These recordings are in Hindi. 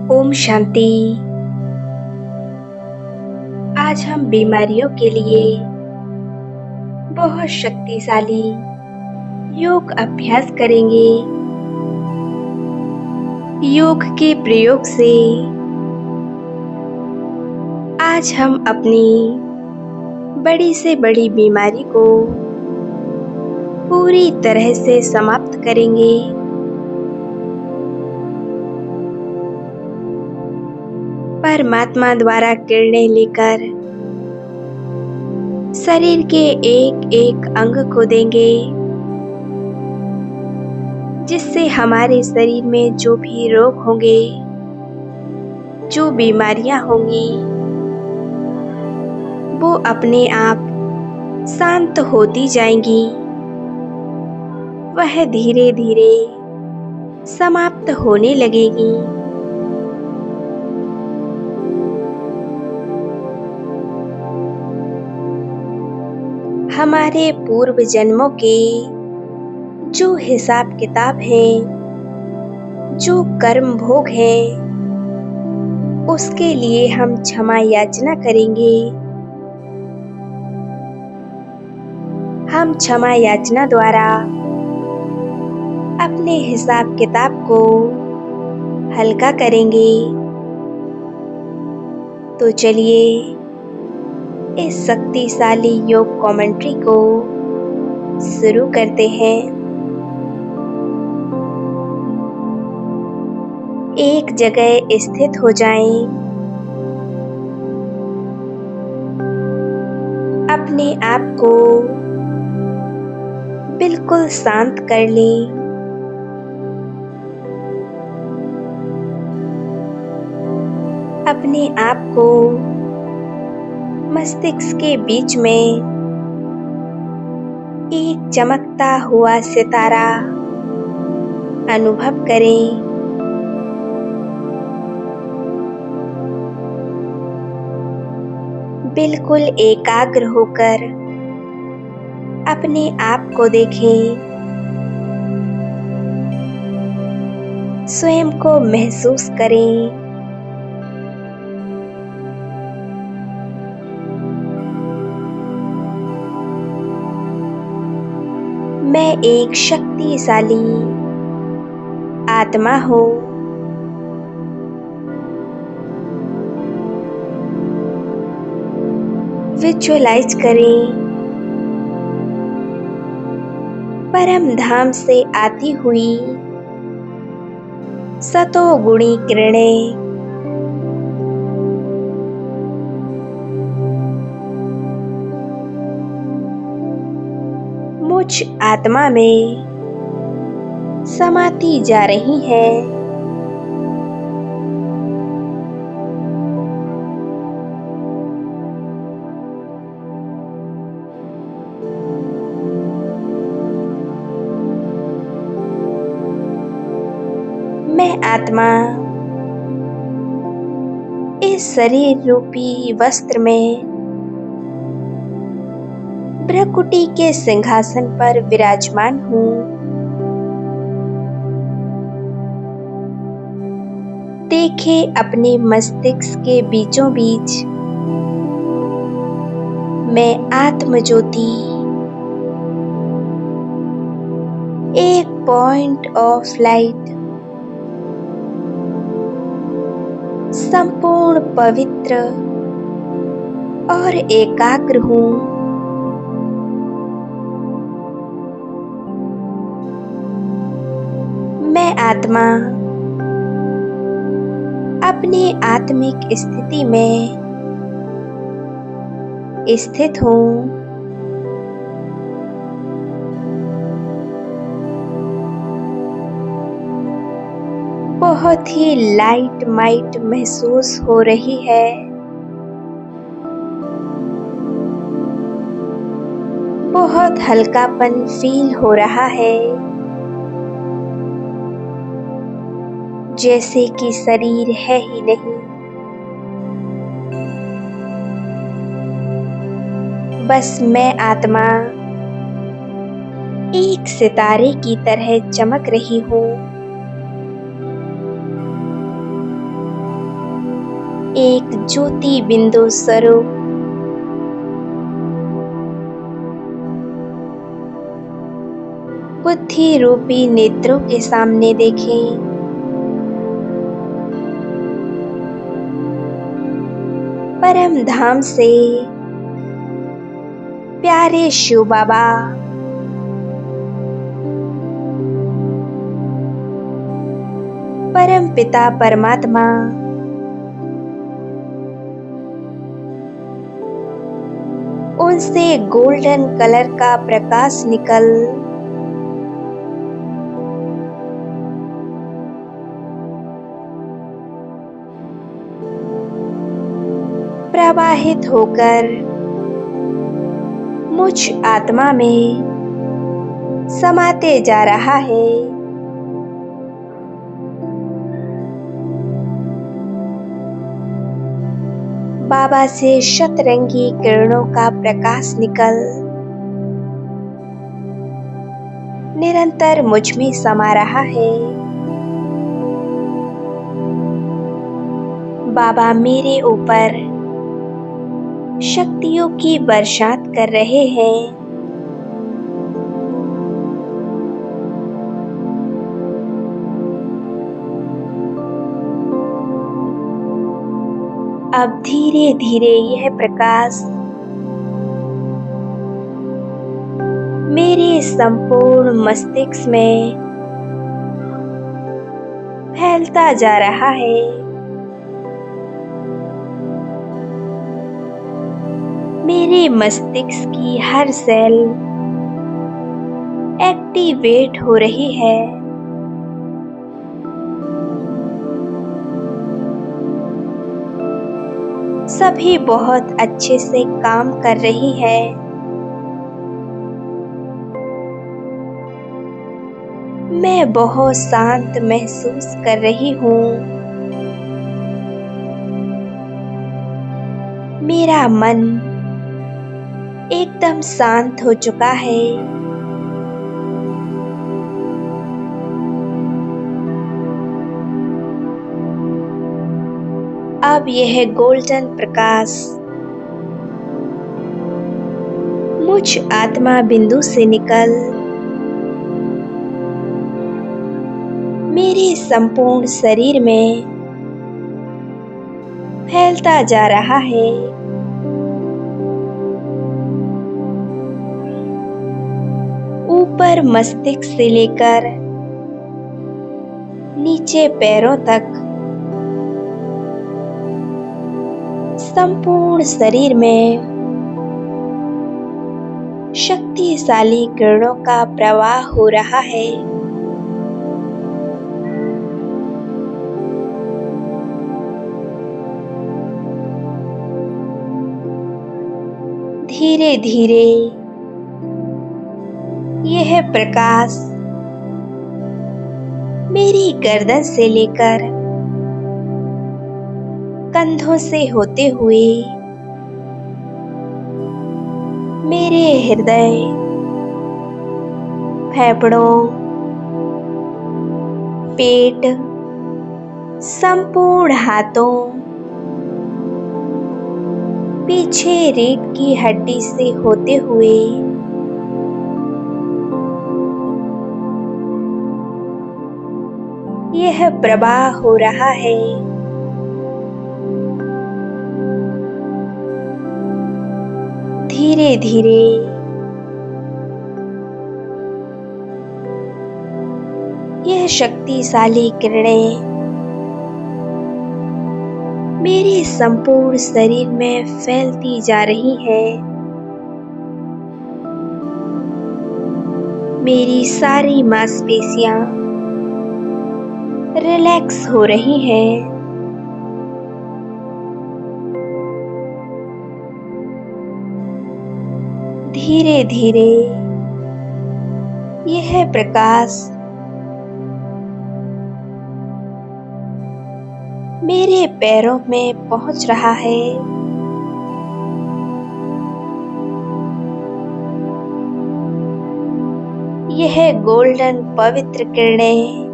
ओम शांति। आज हम बीमारियों के लिए बहुत शक्तिशाली योग अभ्यास करेंगे। योग के प्रयोग से आज हम अपनी बड़ी से बड़ी बीमारी को पूरी तरह से समाप्त करेंगे। परमात्मा द्वारा किरणें लेकर शरीर के एक एक अंग को देंगे, जिससे हमारे शरीर में जो भी रोग होंगे, जो बीमारियां होंगी, वो अपने आप शांत होती जाएंगी। वह धीरे धीरे समाप्त होने लगेगी। हमारे पूर्व जन्मों के जो हिसाब किताब हैं, जो कर्म भोग हैं, उसके लिए हम क्षमा याचना करेंगे। हम क्षमा याचना द्वारा अपने हिसाब किताब को हल्का करेंगे। तो चलिए इस शक्तिशाली योग कमेंट्री को शुरू करते हैं। एक जगह स्थित हो जाएं। अपने आप को बिल्कुल शांत कर लें। अपने आप को मस्तिष्क के बीच में एक चमकता हुआ सितारा अनुभव करें। बिल्कुल एकाग्र होकर अपने आप को देखें। स्वयं को महसूस करें। मैं एक शक्तिशाली आत्मा हूँ। विजुअलाइज करें परम धाम से आती हुई सतोगुणी किरणें मुझ आत्मा में समाती जा रही हैं। मैं आत्मा इस शरीर रूपी वस्त्र में भ्रकुटी के सिंहासन पर विराजमान हूँ। देखें अपने मस्तिष्क के बीचों बीच मैं आत्म ज्योति एक पॉइंट ऑफ लाइट संपूर्ण पवित्र और एकाग्र हूँ। मैं आत्मा अपनी आत्मिक स्थिति में स्थित हूँ। बहुत ही लाइट माइट महसूस हो रही है। बहुत हल्कापन फील हो रहा है, जैसे कि शरीर है ही नहीं। बस मैं आत्मा एक सितारे की तरह चमक रही हूँ। एक ज्योति बिंदु स्वरूप बुद्धि रूपी नेत्रों के सामने देखें। परम धाम से प्यारे शिव बाबा, परम पिता परमात्मा, उनसे गोल्डन कलर का प्रकाश निकल प्रवाहित होकर मुझ आत्मा में समाते जा रहा है। बाबा से शतरंगी किरणों का प्रकाश निकल निरंतर मुझ में समा रहा है। बाबा मेरे ऊपर शक्तियों की बरसात कर रहे हैं। अब धीरे धीरे यह प्रकाश मेरे संपूर्ण मस्तिष्क में फैलता जा रहा है। मेरे मस्तिष्क की हर सेल एक्टिवेट हो रही है। सभी बहुत अच्छे से काम कर रही है। मैं बहुत शांत महसूस कर रही हूँ। मेरा मन एकदम शांत हो चुका है। अब यह गोल्डन प्रकाश मुझ आत्मा बिंदु से निकल मेरे संपूर्ण शरीर में फैलता जा रहा है। ऊपर मस्तिष्क से लेकर नीचे पैरों तक संपूर्ण शरीर में शक्तिशाली किरणों का प्रवाह हो रहा है। धीरे धीरे यह प्रकाश मेरी गर्दन से लेकर कंधों से होते हुए मेरे हृदय, फेफड़ों, पेट, संपूर्ण हाथों, पीछे रीढ़ की हड्डी से होते हुए यह प्रवाह हो रहा है। धीरे धीरे यह शक्तिशाली किरणें मेरे संपूर्ण शरीर में फैलती जा रही है। मेरी सारी मांसपेशियां रिलैक्स हो रही हैं। धीरे धीरे यह प्रकाश मेरे पैरों में पहुंच रहा है। यह गोल्डन पवित्र किरणें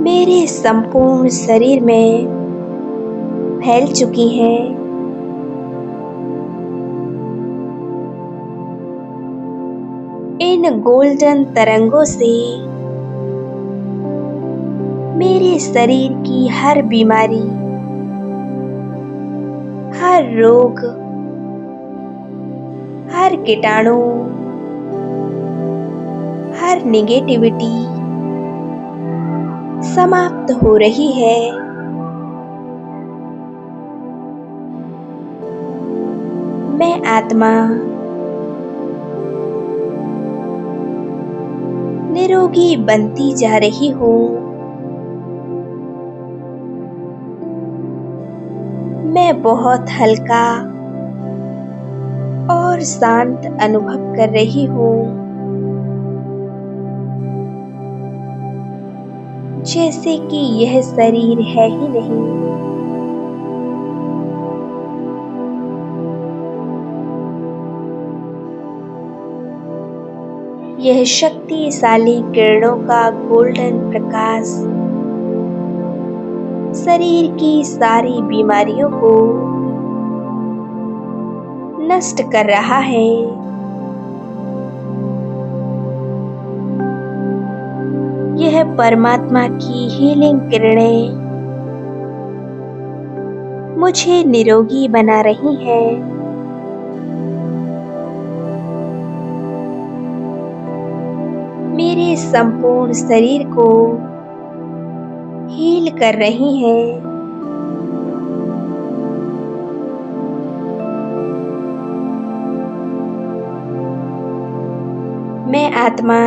मेरे संपूर्ण शरीर में फैल चुकी हैं। इन गोल्डन तरंगों से मेरे शरीर की हर बीमारी, हर रोग, हर कीटाणु, हर नेगेटिविटी समाप्त हो रही है। मैं आत्मा निरोगी बनती जा रही हूँ। मैं बहुत हल्का और शांत अनुभव कर रही हूँ, जैसे कि यह शरीर है ही नहीं। यह शक्तिशाली किरणों का गोल्डन प्रकाश शरीर की सारी बीमारियों को नष्ट कर रहा है। यह परमात्मा की हीलिंग किरणें मुझे निरोगी बना रही हैं। मेरे संपूर्ण शरीर को हील कर रही हैं। मैं आत्मा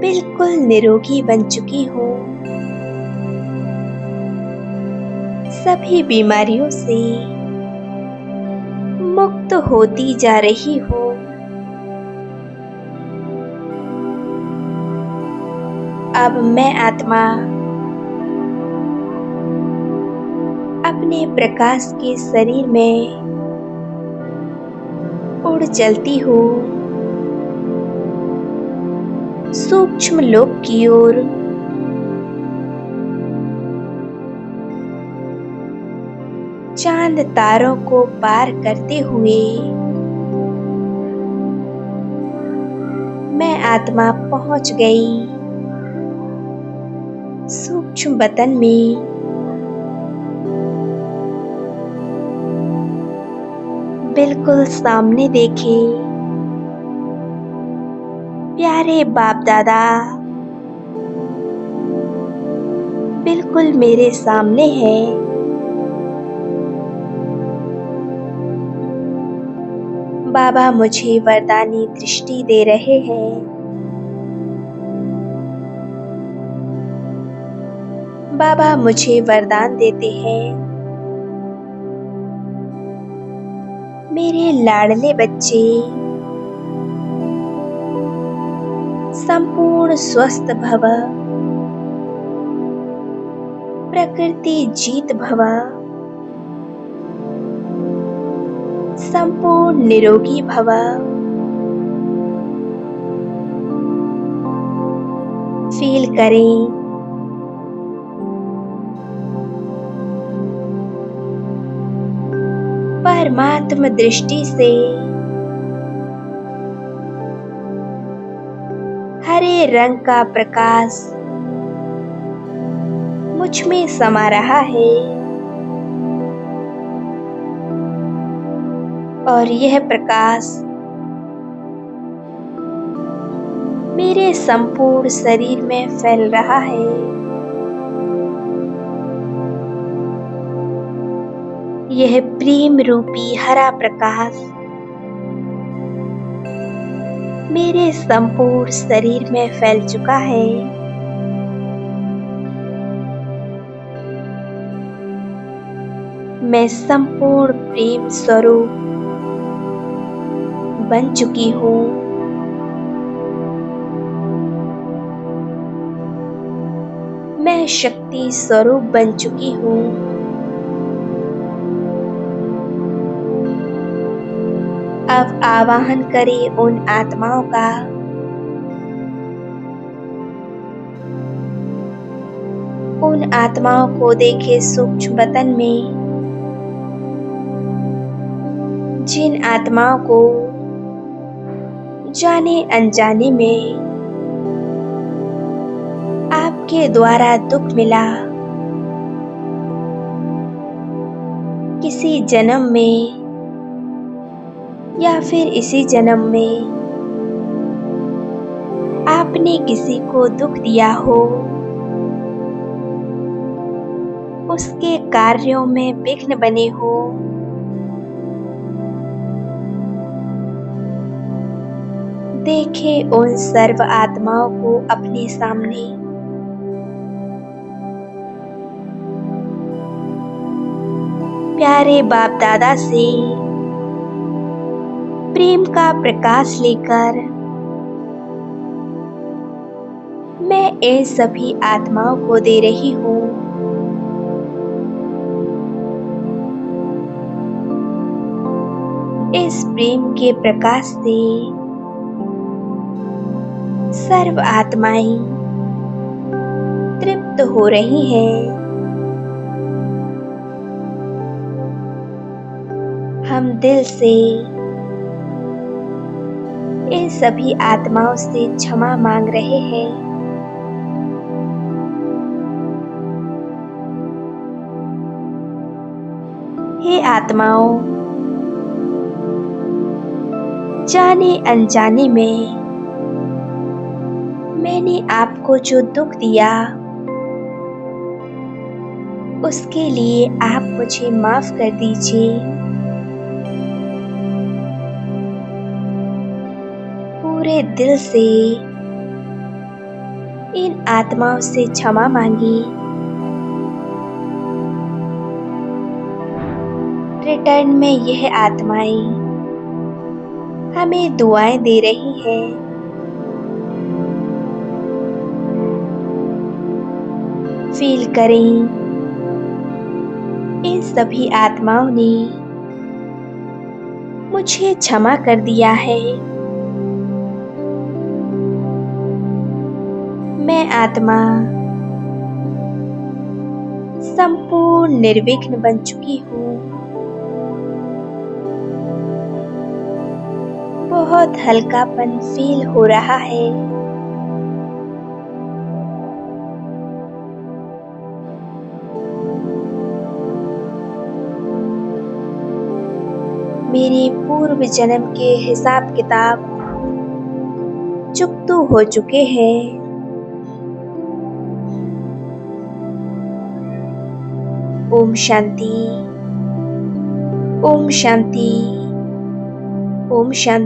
बिल्कुल निरोगी बन चुकी हूँ। सभी बीमारियों से मुक्त होती जा रही हूँ। अब मैं आत्मा अपने प्रकाश के शरीर में उड़ चलती हूँ, सूक्ष्म लोक की ओर। चांद तारों को पार करते हुए मैं आत्मा पहुंच गई सूक्ष्म वतन में। बिल्कुल सामने देखे प्यारे बाप दादा बिल्कुल मेरे सामने है। बाबा मुझे वरदानी दृष्टि दे रहे हैं। बाबा मुझे वरदान देते हैं। मेरे लाडले बच्चे संपूर्ण स्वस्थ भव, प्रकृति जीत भव, संपूर्ण निरोगी भव। फील करें परमात्म दृष्टि से हरे रंग का प्रकाश मुझ में समा रहा है और यह प्रकाश मेरे संपूर्ण शरीर में फैल रहा है। यह प्रेम रूपी हरा प्रकाश मेरे संपूर्ण शरीर में फैल चुका है। मैं संपूर्ण प्रेम स्वरूप बन चुकी हूँ। मैं शक्ति स्वरूप बन चुकी हूँ। अब आवाहन करें उन आत्माओं का उन आत्माओं को देखे सूक्ष्म वतन में, जिन आत्माओं को जाने अनजाने में आपके द्वारा दुख मिला, किसी जन्म में या फिर इसी जन्म में आपने किसी को दुख दिया हो, उसके कार्यों में विघ्न बने हो, देखे उन सर्व आत्माओं को अपने सामने। प्यारे बाप दादा से प्रेम का प्रकाश लेकर मैं इन सभी आत्माओं को दे रही हूँ। इस प्रेम के प्रकाश से सर्व आत्माएं तृप्त हो रही हैं। हम दिल से इन सभी आत्माओं से क्षमा मांग रहे हैं। हे आत्माओं, जाने अनजाने में मैंने आपको जो दुख दिया, उसके लिए आप मुझे माफ कर दीजिए। पूरे दिल से इन आत्माओं से क्षमा मांगी। रिटर्न में यह आत्माएं हमें दुआएं दे रही हैं। फील करें, इन सभी आत्माओं ने मुझे क्षमा कर दिया है। मैं आत्मा संपूर्ण निर्विघ्न बन चुकी हूँ। बहुत हल्कापन फील हो रहा है। मेरे पूर्व जन्म के हिसाब किताब चुकतू हो चुके हैं। ओम शांति, ओम शांति, ओम शांति।